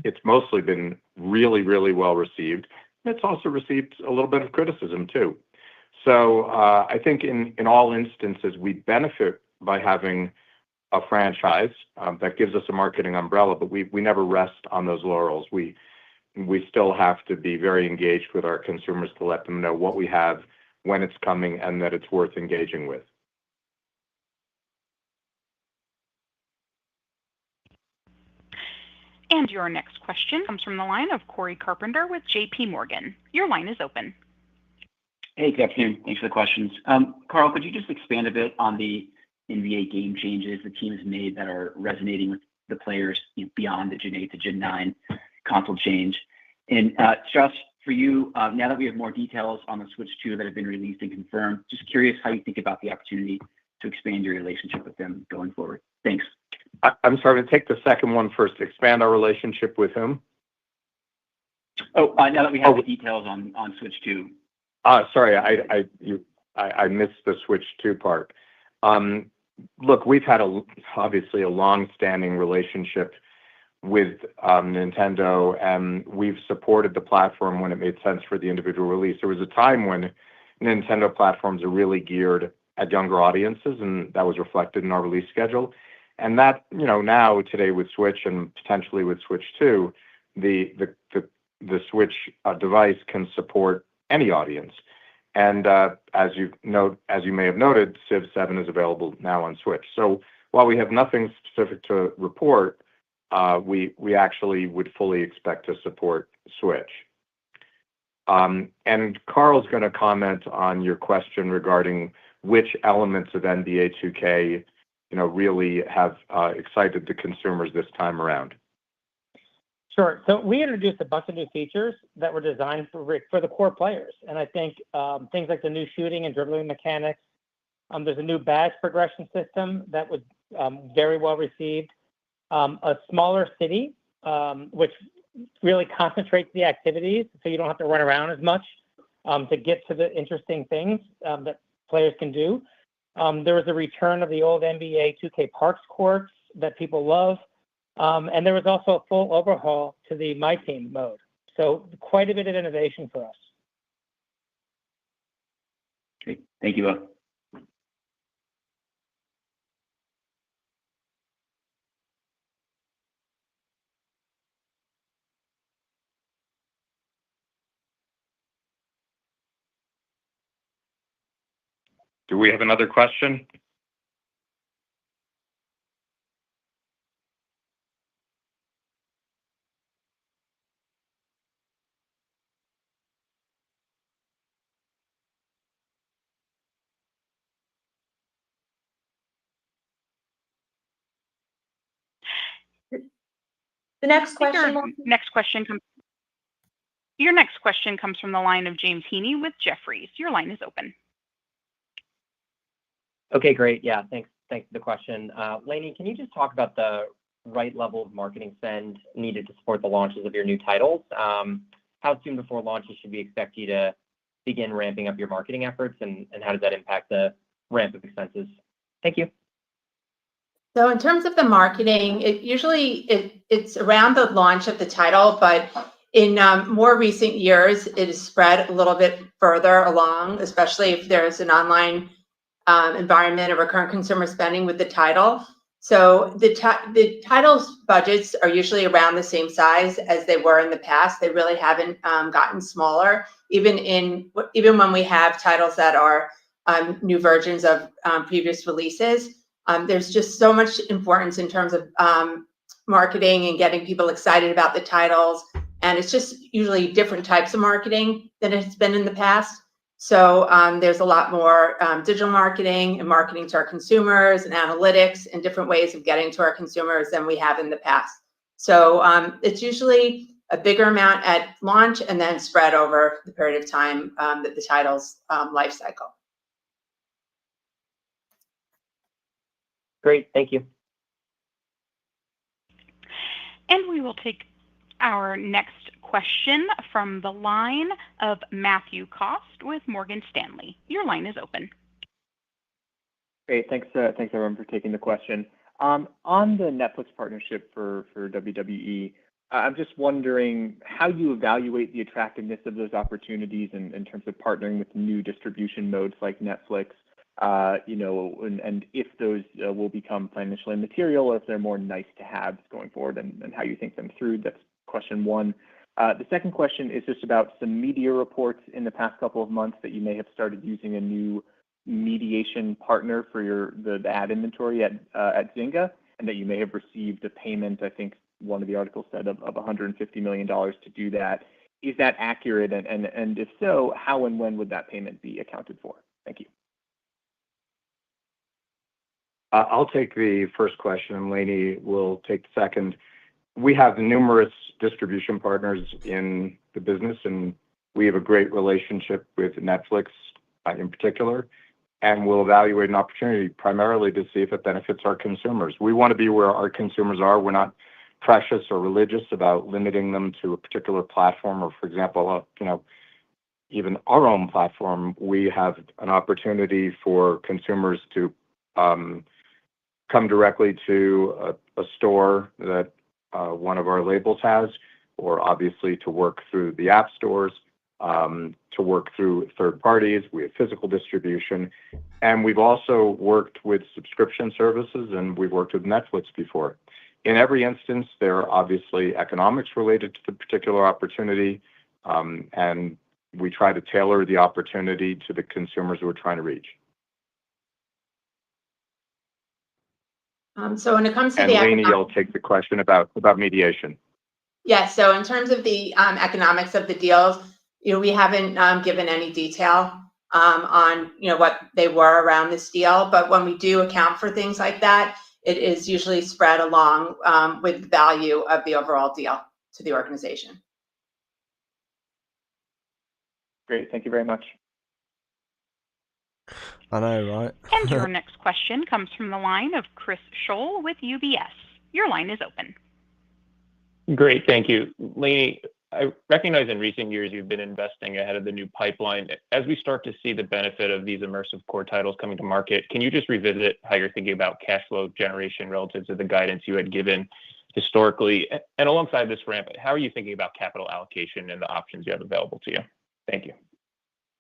it's mostly been really, really well received. It's also received a little bit of criticism too. So I think in all instances, we benefit by having a franchise that gives us a marketing umbrella, but we never rest on those laurels. We still have to be very engaged with our consumers to let them know what we have, when it's coming, and that it's worth engaging with. And your next question comes from the line of Corey Carpenter with JP Morgan. Your line is open. Hey, good afternoon. Thanks for the questions. Carl, could you just expand a bit on the NBA game changes the team has made that are resonating with the players beyond the Gen 8 to Gen 9 console change? And Josh, for you, now that we have more details on the Switch 2 that have been released and confirmed, just curious how you think about the opportunity to expand your relationship with them going forward. Thanks. I'm sorry, to take the second one first. Expand our relationship with whom? Oh, now that we have the details on Switch 2. Sorry, I missed the Switch 2 part. Look, we've had obviously a long-standing relationship with Nintendo, and we've supported the platform when it made sense for the individual release. There was a time when Nintendo platforms are really geared at younger audiences, and that was reflected in our release schedule. And that, now today with Switch and potentially with Switch 2, the Switch device can support any audience. And as you may have noted, Civ 7 is available now on Switch. So while we have nothing specific to report, we actually would fully expect to support Switch. And Carl's going to comment on your question regarding which elements of NBA 2K, really have excited the consumers this time around. Sure. So we introduced a bunch of new features that were designed for the core players. And I think things like the new shooting and dribbling mechanics. There's a new badge progression system that was very well received. A smaller city, which really concentrates the activities so you don't have to run around as much to get to the interesting things that players can do. There was a return of the old NBA 2K Parks courts that people love. And there was also a full overhaul to the My Team mode. So quite a bit of innovation for us. Great. Thank you both. Do we have another question? The next question. Your next question comes from the line of James Heaney with Jefferies. Your line is open. Okay, great. Yeah, thanks for the question. Lainey, can you just talk about the right level of marketing spend needed to support the launches of your new titles? How soon before launches should we expect you to begin ramping up your marketing efforts, and how does that impact the ramp of expenses? Thank you. So in terms of the marketing, it's around the launch of the title, but in more recent years, it is spread a little bit further along, especially if there's an online environment of recurrent consumer spending with the title. So the title's budgets are usually around the same size as they were in the past. They really haven't gotten smaller, even when we have titles that are new versions of previous releases. There's just so much importance in terms of marketing and getting people excited about the titles. And it's just usually different types of marketing than it's been in the past. So there's a lot more digital marketing and marketing to our consumers and analytics and different ways of getting to our consumers than we have in the past. So it's usually a bigger amount at launch and then spread over the period of time that the title's life cycle. Great, thank you. And we will take our next question from the line of Matthew Cost with Morgan Stanley. Your line is open. Great, thanks everyone for taking the question. On the Netflix partnership for WWE, I'm just wondering how you evaluate the attractiveness of those opportunities in terms of partnering with new distribution modes like Netflix, and if those will become financially material or if they're more nice to have going forward, and how you think them through. That's question one. The second question is just about some media reports in the past couple of months that you may have started using a new mediation partner for the ad inventory at Zynga, and that you may have received a payment, I think one of the articles said, of $150 million to do that. Is that accurate? And if so, how and when would that payment be accounted for? Thank you. I'll take the first question, and Lainey will take the second. We have numerous distribution partners in the business, and we have a great relationship with Netflix in particular, and we'll evaluate an opportunity primarily to see if it benefits our consumers. We want to be where our consumers are. We're not precious or religious about limiting them to a particular platform, or, for example, even our own platform. We have an opportunity for consumers to come directly to a store that one of our labels has, or obviously to work through the app stores, to work through third parties. We have physical distribution, and we've also worked with subscription services, and we've worked with Netflix before. In every instance, there are obviously economics related to the particular opportunity, and we try to tailor the opportunity to the consumers we're trying to reach. So when it comes to and Lainey will take the question about mediation. Yes. So in terms of the economics of the deals, we haven't given any detail on what they were around this deal. But when we do account for things like that, it is usually spread along with the value of the overall deal to the organization. Great. Thank you very much. I know, right? And your next question comes from the line of Chris Scholl with UBS. Your line is open. Great, thank you. Lainey, I recognize in recent years you've been investing ahead of the new pipeline. As we start to see the benefit of these immersive core titles coming to market, can you just revisit how you're thinking about cash flow generation relative to the guidance you had given historically? And alongside this ramp, how are you thinking about capital allocation and the options you have available to you? Thank you.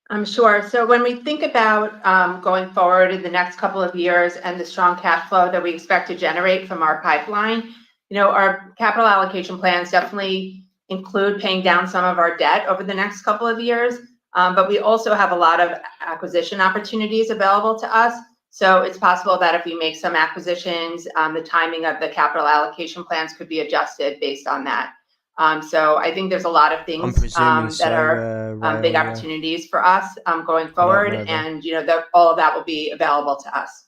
I'm sure. So when we think about going forward in the next couple of years and the strong cash flow that we expect to generate from our pipeline, our capital allocation plans definitely include paying down some of our debt over the next couple of years. But we also have a lot of acquisition opportunities available to us. So it's possible that if we make some acquisitions, the timing of the capital allocation plans could be adjusted based on that. So I think there's a lot of things that are big opportunities for us going forward, and all of that will be available to us.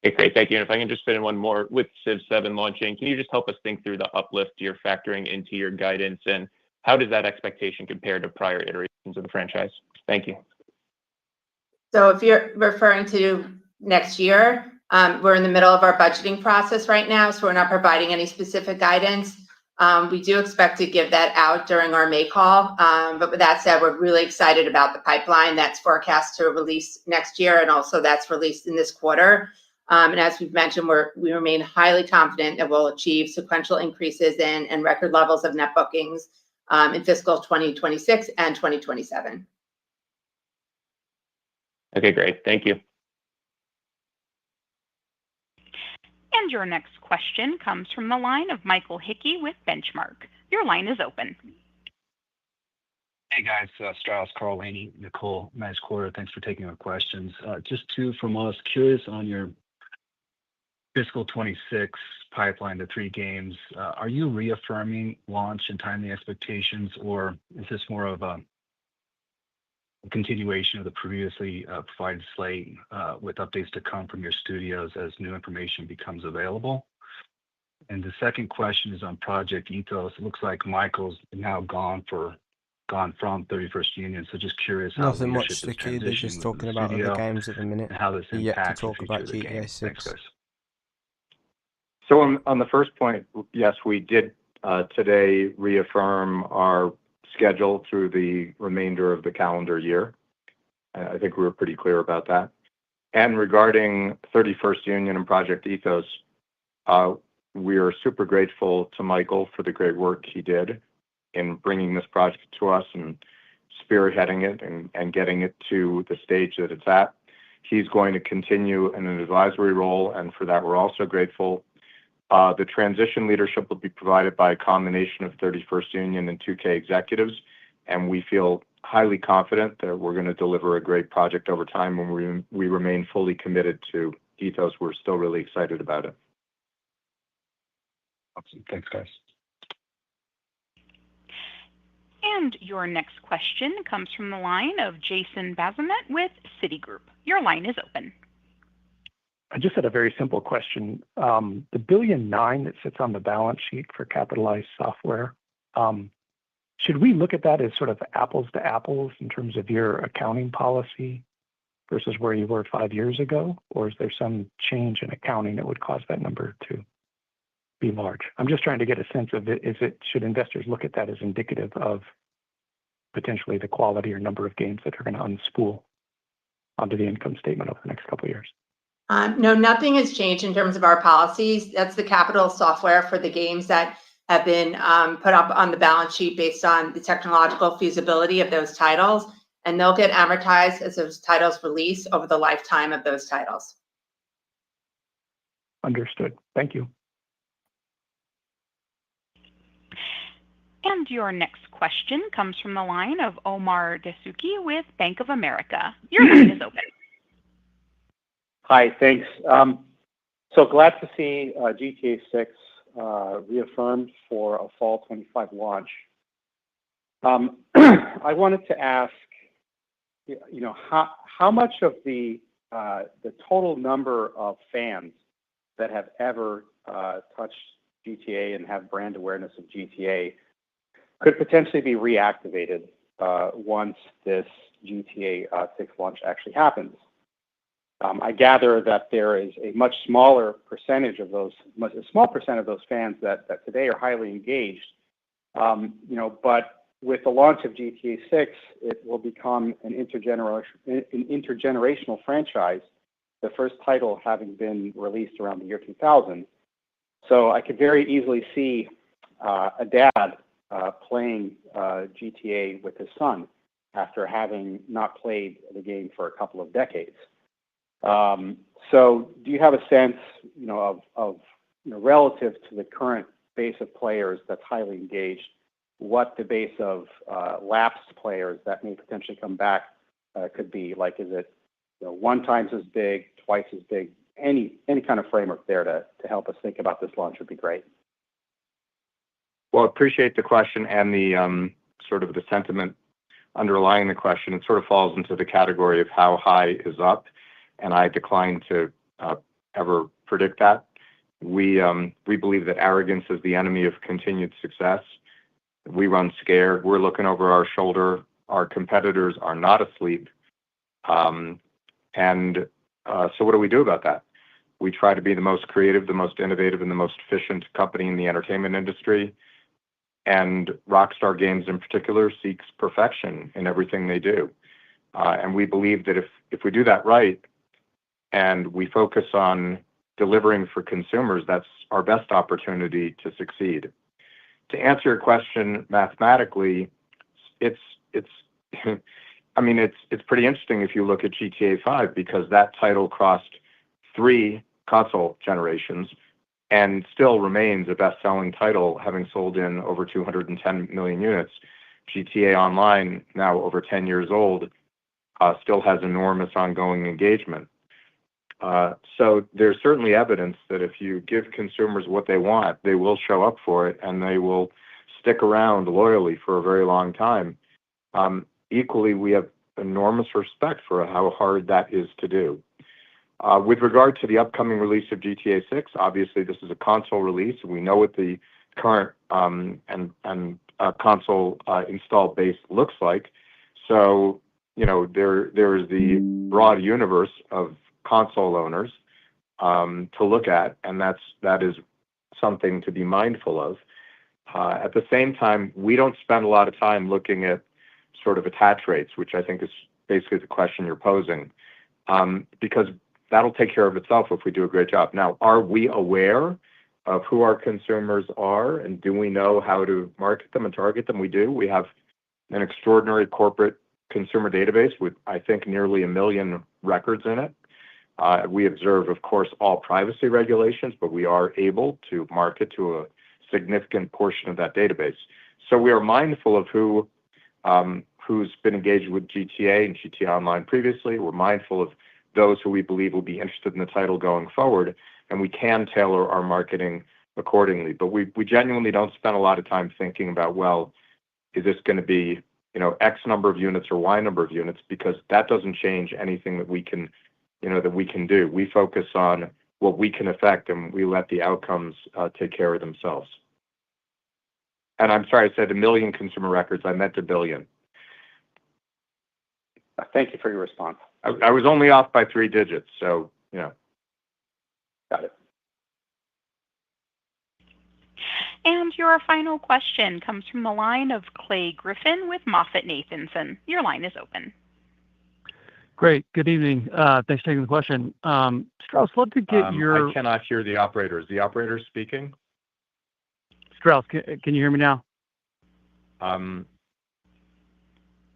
Okay, great, thank you. And if I can just fit in one more with Civ 7 launching, can you just help us think through the uplift you're factoring into your guidance, and how does that expectation compare to prior iterations of the franchise? Thank you. So if you're referring to next year, we're in the middle of our budgeting process right now, so we're not providing any specific guidance. We do expect to give that out during our May call. But with that said, we're really excited about the pipeline that's forecast to release next year, and also that's released in this quarter. And as we've mentioned, we remain highly confident that we'll achieve sequential increases and record levels of net bookings in fiscal 2026 and 2027. Okay, great. Thank you. And your next question comes from the line of Michael Hickey with Benchmark. Your line is open. Hey guys, Strauss, Carl, Laney, Nicole, nice quarter. Thanks for taking our questions. Just two from us. Curious on your fiscal 26 pipeline, the 3 games. Are you reaffirming launch and timely expectations, or is this more of a continuation of the previously provided slate with updates to come from your studios as new information becomes available? And the second question is on Project Ethos. It looks like Michael's now gone from 31st Union. So just curious how Nothing much, leadership is Sticky. They're just transitioning talking within the about other studio games at the minute. and how this Yet to impacts the talk future about of the game. GTA Thanks, 6. guys. So on the first point, yes, we did today reaffirm our schedule through the remainder of the calendar year. I think we were pretty clear about that. And regarding 31st Union and Project Ethos, we are super grateful to Michael for the great work he did in bringing this project to us and spearheading it and getting it to the stage that it's at. He's going to continue in an advisory role, and for that we're also grateful. The transition leadership will be provided by a combination of 31st Union and 2K executives, and we feel highly confident that we're going to deliver a great project over time, and we remain fully committed to Ethos. We're still really excited about it. Awesome. Thanks, guys. And your next question comes from the line of Jason Bazinet with Citigroup. Your line is open. I just had a very simple question. The $1.9 billion that sits on the balance sheet for capitalized software, should we look at that as sort of apples to apples in terms of your accounting policy versus where you were 5 years ago? Or is there some change in accounting that would cause that number to be large? I'm just trying to get a sense of it. Should investors look at that as indicative of potentially the quality or number of games that are going to unspool onto the income statement over the next couple of years? No, nothing has changed in terms of our policies. That's the capital software for the games that have been put up on the balance sheet based on the technological feasibility of those titles, and they'll get amortized as those titles release over the lifetime of those titles. Understood. Thank you. And your next question comes from the line of Omar Dessouky with Bank of America. Your line is open. Hi, thanks. So glad to see GTA 6 reaffirmed for a fall 25 launch. I wanted to ask, how much of the total number of fans that have ever touched GTA and have brand awareness of GTA could potentially be reactivated once this GTA 6 launch actually happens. I gather that there is a much smaller percentage of those, a small percent of those fans that today are highly engaged. But with the launch of GTA 6, it will become an intergenerational franchise, the first title having been released around the year 2000. So I could very easily see a dad playing GTA with his son after having not played the game for a couple of decades. So do you have a sense, of relative to the current base of players that's highly engaged, what the base of lapsed players that may potentially come back could be? Like, is it 1 times as big, twice as big? Any kind of framework there to help us think about this launch would be great. Well, appreciate the question and the sort of the sentiment underlying the question. It sort of falls into the category of how high is up, and I decline to ever predict that. We believe that arrogance is the enemy of continued success. We run scared. We're looking over our shoulder. Our competitors are not asleep. So what do we do about that? We try to be the most creative, the most innovative, and the most efficient company in the entertainment industry. And Rockstar Games in particular seeks perfection in everything they do. And we believe that if we do that right and we focus on delivering for consumers, that's our best opportunity to succeed. To answer your question mathematically, it's I mean, it's pretty interesting if you look at GTA 5 because that title crossed 3 console generations and still remains a best-selling title, having sold in over 210 million units. GTA Online, now over 10 years old, still has enormous ongoing engagement. So there's certainly evidence that if you give consumers what they want, they will show up for it and they will stick around loyally for a very long time. Equally, we have enormous respect for how hard that is to do. With regard to the upcoming release of GTA 6, obviously this is a console release. We know what the current console install base looks like. So, there is the broad universe of console owners to look at, and that is something to be mindful of. At the same time, we don't spend a lot of time looking at sort of attach rates, which I think is basically the question you're posing, because that'll take care of itself if we do a great job. Now, are we aware of who our consumers are, and do we know how to market them and target them? We do. We have an extraordinary corporate consumer database with, I think, nearly 1 million records in it. We observe, of course, all privacy regulations, but we are able to market to a significant portion of that database. So we are mindful of who's been engaged with GTA and GTA Online previously. We're mindful of those who we believe will be interested in the title going forward, and we can tailor our marketing accordingly. But we genuinely don't spend a lot of time thinking about, well, is this going to be, X number of units or Y number of units, because that doesn't change anything that we can do. We focus on what we can affect, and we let the outcomes take care of themselves. And I'm sorry, I said 1 million consumer records. I meant 1 billion. Thank you for your response. I was only off by 3 digits, so, Got it. And your final question comes from the line of Clay Griffin with MoffettNathanson. Your line is open. Great. Good evening. Thanks for taking the question. Strauss, love to get your... I cannot hear the operator. Is the operator speaking? Strauss, can you hear me now?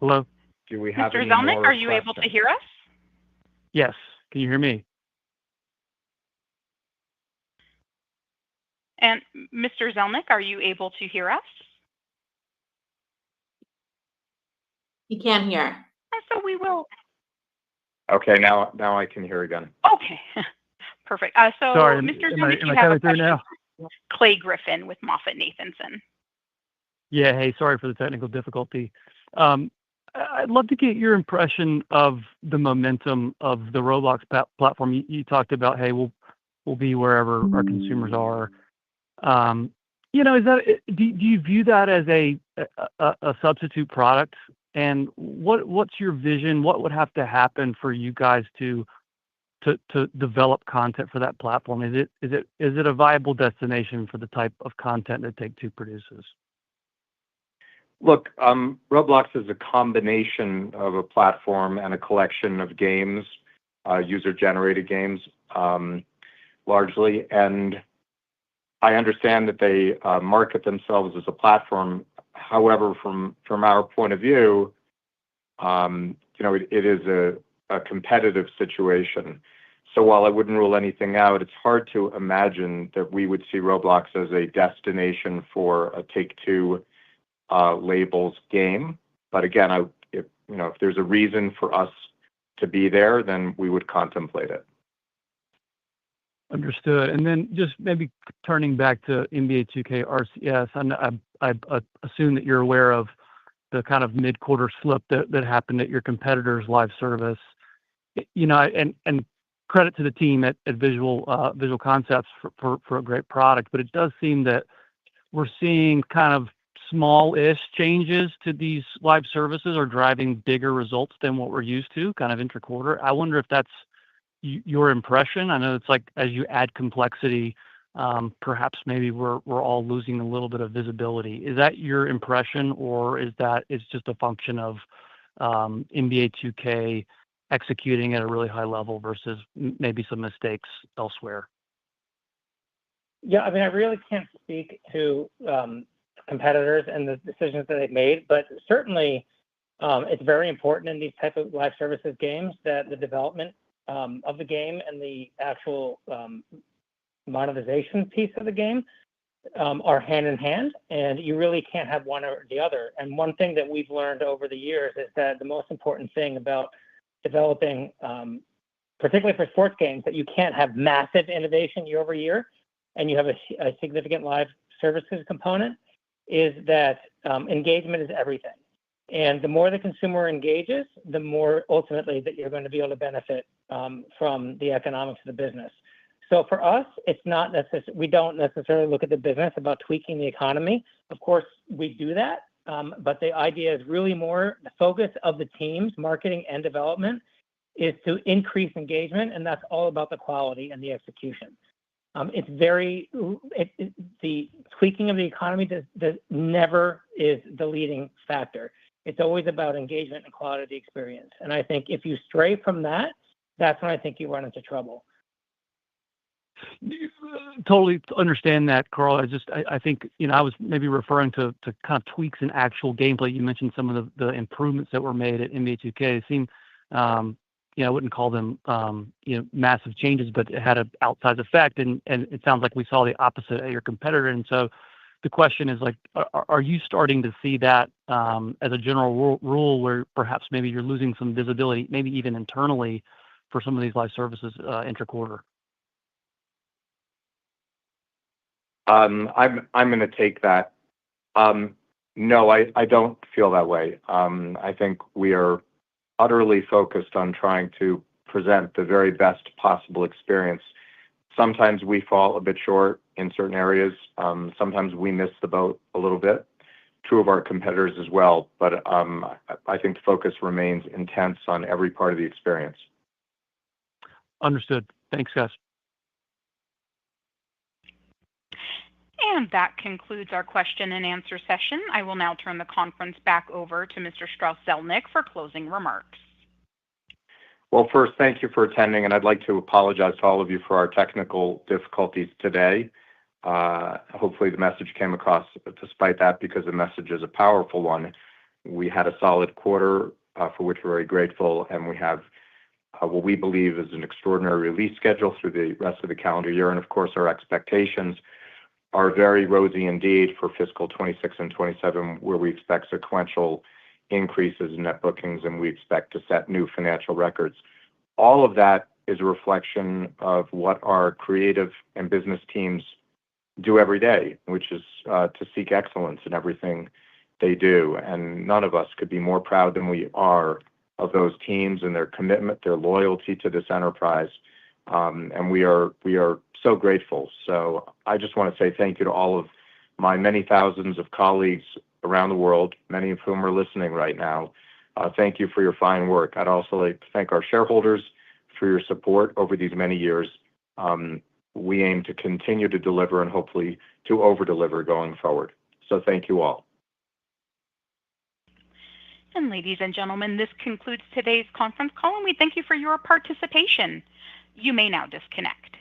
Hello? Do we have Mr. any Zelnick, more are you able to hear us? Yes. Can you hear me? And Mr. Zelnick, are you able to hear us? He can hear. So we will. Okay, now I can hear again. Okay, perfect. So, Sorry, Mr. am Zelnick, I you have a coming through question. now? Clay Griffin with MoffettNathanson. Yeah, hey, sorry for the technical difficulty. I'd love to get your impression of the momentum of the Roblox platform. You talked about, hey, we'll be wherever our consumers are. Is that do you view that as a substitute product? And what's your vision? What would have to happen for you guys to develop content for that platform? Is it a viable destination for the type of content that Take-Two produces? Look, Roblox is a combination of a platform and a collection of games, user-generated games, largely. And I understand that they market themselves as a platform. However, from our point of view, it is a competitive situation. So while I wouldn't rule anything out, it's hard to imagine that we would see Roblox as a destination for a Take-Two labels game. But again, if there's a reason for us to be there, then we would contemplate it. Understood. And then just maybe turning back to NBA 2K RCS, I assume that you're aware of the kind of mid-quarter slip that happened at your competitor's live service. And credit to the team at Visual Concepts for a great product, but it does seem that we're seeing kind of small-ish changes to these live services are driving bigger results than what we're used to, kind of intra-quarter. I wonder if that's your impression. I know it's like as you add complexity, perhaps maybe we're all losing a little bit of visibility. Is that your impression, or is that it's just a function of NBA 2K executing at a really high level versus maybe some mistakes elsewhere? Yeah, I mean, I really can't speak to competitors and the decisions that they've made, but certainly it's very important in these type of live services games that the development of the game and the actual monetization piece of the game are hand in hand, and you really can't have one or the other. And one thing that we've learned over the years is that the most important thing about developing, particularly for sports games, that you can't have massive innovation year over year, and you have a significant live services component, is that engagement is everything. And the more the consumer engages, the more ultimately that you're going to be able to benefit from the economics of the business. So for us, it's not necessarily, we don't necessarily look at the business about tweaking the economy. Of course, we do that, but the idea is really more the focus of the teams, marketing and development, is to increase engagement, and that's all about the quality and the execution. The tweaking of the economy never is the leading factor. It's always about engagement and quality of the experience. And I think if you stray from that, that's when I think you run into trouble. Totally understand that, Carl. I think, I was maybe referring to kind of tweaks in actual gameplay. You mentioned some of the improvements that were made at NBA 2K. They seem, I wouldn't call them, massive changes, but it had an outsized effect. And it sounds like we saw the opposite at your competitor. And so the question is, like, are you starting to see that as a general rule where perhaps maybe you're losing some visibility, maybe even internally, for some of these live services intra-quarter? I'm going to take that. No, I don't feel that way. I think we are utterly focused on trying to present the very best possible experience. Sometimes we fall a bit short in certain areas. Sometimes we miss the boat a little bit. True of our competitors as well. But I think the focus remains intense on every part of the experience. Understood. Thanks, guys. And that concludes our question and answer session. I will now turn the conference back over to Mr. Strauss-Zelnick for closing remarks. Well, first, thank you for attending, and I'd like to apologize to all of you for our technical difficulties today. Hopefully the message came across despite that, because the message is a powerful one. We had a solid quarter for which we're very grateful, and we have what we believe is an extraordinary release schedule through the rest of the calendar year. And of course, our expectations are very rosy indeed for fiscal 26 and 27, where we expect sequential increases in net bookings, and we expect to set new financial records. All of that is a reflection of what our creative and business teams do every day, which is to seek excellence in everything they do. And none of us could be more proud than we are of those teams and their commitment, their loyalty to this enterprise. And we are so grateful. So I just want to say thank you to all of my many thousands of colleagues around the world, many of whom are listening right now. Thank you for your fine work. I'd also like to thank our shareholders for your support over these many years. We aim to continue to deliver and hopefully to over-deliver going forward. So thank you all. And ladies and gentlemen, this concludes today's conference call, and we thank you for your participation. You may now disconnect.